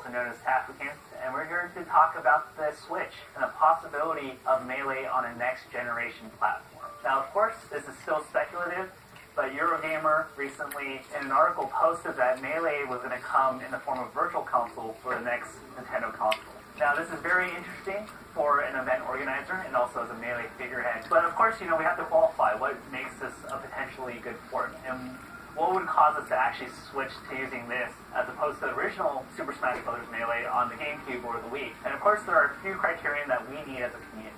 also known as Taffican, and we're here to talk about the Switch and the possibility of Melee on a next-generation platform. Now, of course, this is still speculative, but Eurogamer recently, in an article, posted that Melee was going to come in the form of Virtual Console for the next Nintendo console. Now, this is very interesting for an event organizer and also as a Melee figurehead. But of course, we have to qualify what makes this a potentially good port, and what would cause us to actually switch to using this as opposed to the original Super Smash Bros. Melee on the GameCube or the Wii. And of course, there are a few criteria that we need as a community.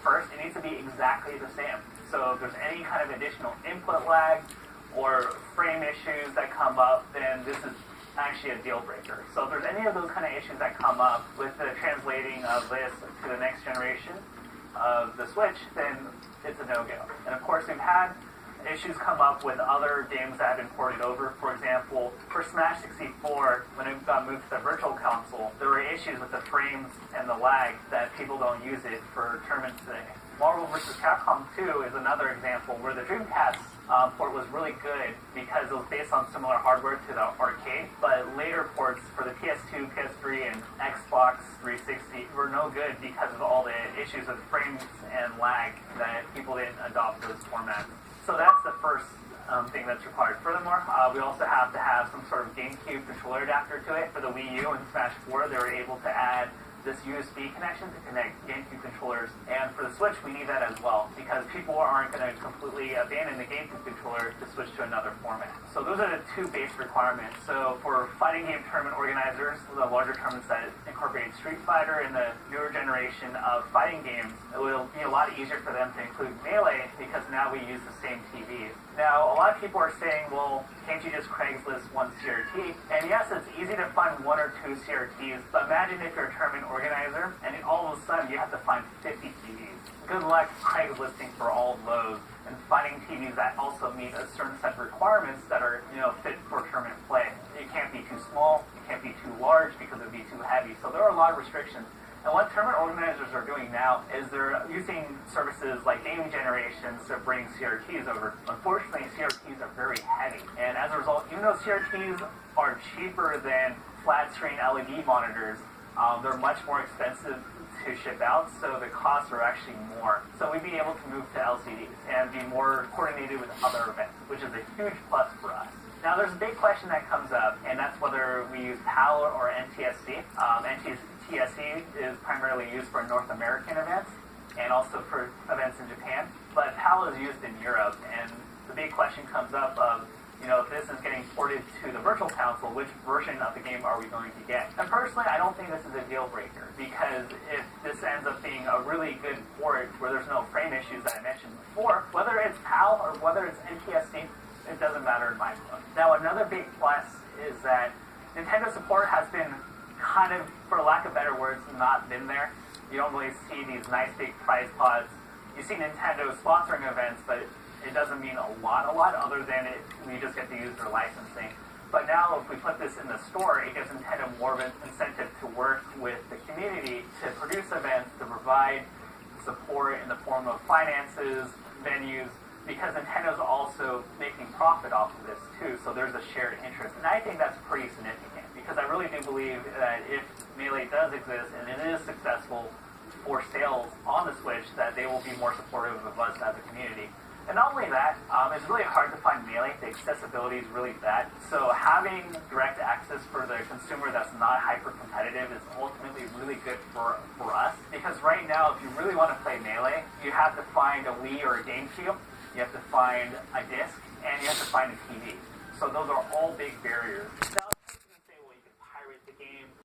First, it needs to be exactly the same. So if there's any kind of additional input lag or frame issues that come up, then this is actually a deal breaker. So if there's any of those kind of issues that come up with the translating of this to the next generation of the Switch, then it's a no-go. And of course, we've had issues come up with other games that have been ported over. For example, for Smash 64, when it got moved to the Virtual Console, there were issues with the frames and the lag that people don't use it for tournaments today. Marvel vs. Capcom 2 is another example where the Dreamcast port was really good because it was based on similar hardware to the arcade, but later ports for the PS2, PS3, and Xbox 360 were no good because of all the issues with frames and lag that people didn't adopt those formats. So that's the first thing that's required. Furthermore, we also have to have some sort of GameCube controller adapter to it. For the Wii U and Smash 4, they were able to add this USB connection to connect GameCube controllers. And for the Switch, we need that as well, because people aren't going to completely abandon the GameCube controller to switch to another format. So those are the two base requirements. So for fighting game tournament organizers, the larger tournaments that incorporate Street Fighter and the newer generation of fighting games, it will be a lot easier for them to include Melee because now we use the same TVs. Now, a lot of people are saying, well, can't you just Craigslist one CRT? And yes, it's easy to find one or two CRTs, but imagine if you're a tournament organizer and all of a sudden you have to find 50 TVs. Good luck Craigslisting for all of those and finding TVs that also meet a certain set of requirements that are, fit for tournament play. It can't be too small, it can't be too large because it would be too heavy. So there are a lot of restrictions. And what tournament organizers are doing now is they're using services like Gaming Generations to bring CRTs over. Unfortunately, CRTs are very heavy. And as a result, even though CRTs are cheaper than flat-screen LED monitors, they're much more expensive to ship out, so the costs are actually more. So we'd be able to move to LCDs and be more coordinated with other events, which is a huge plus for us. Now, there's a big question that comes up, and that's whether we use PAL or NTSC. NTSC is primarily used for North American events and also for events in Japan, but PAL is used in Europe, and the big question comes up of, if this is getting ported to the Virtual Console, which version of the game are we going to get? And personally, I don't think this is a deal breaker, because if this ends up being a really good port where there's no frame issues that I mentioned before, whether it's PAL or whether it's NTSC, it doesn't matter in my book. Now, another big plus is that Nintendo support has been kind of, for lack of better words, not been there. You don't really see these nice big prize pods. You see Nintendo sponsoring events, but it doesn't mean a lot other than we just get to use their licensing. But now if we put this in the store, it gives Nintendo more of an incentive to work with the community to produce events, to provide support in the form of finances, venues, because Nintendo's also making profit off of this too, so there's a shared interest. And I think that's pretty significant, because I really do believe that if Melee does exist and it is successful for sales on the Switch, that they will be more supportive of us as a community. And not only that, it's really hard to find Melee. The accessibility is really bad. So having direct access for the consumer that's not hyper-competitive is ultimately really good for us. Because right now, if you really want to play Melee, you have to find a Wii or a GameCube, you have to find a disc, and you have to find a TV. So those are all big barriers. Now,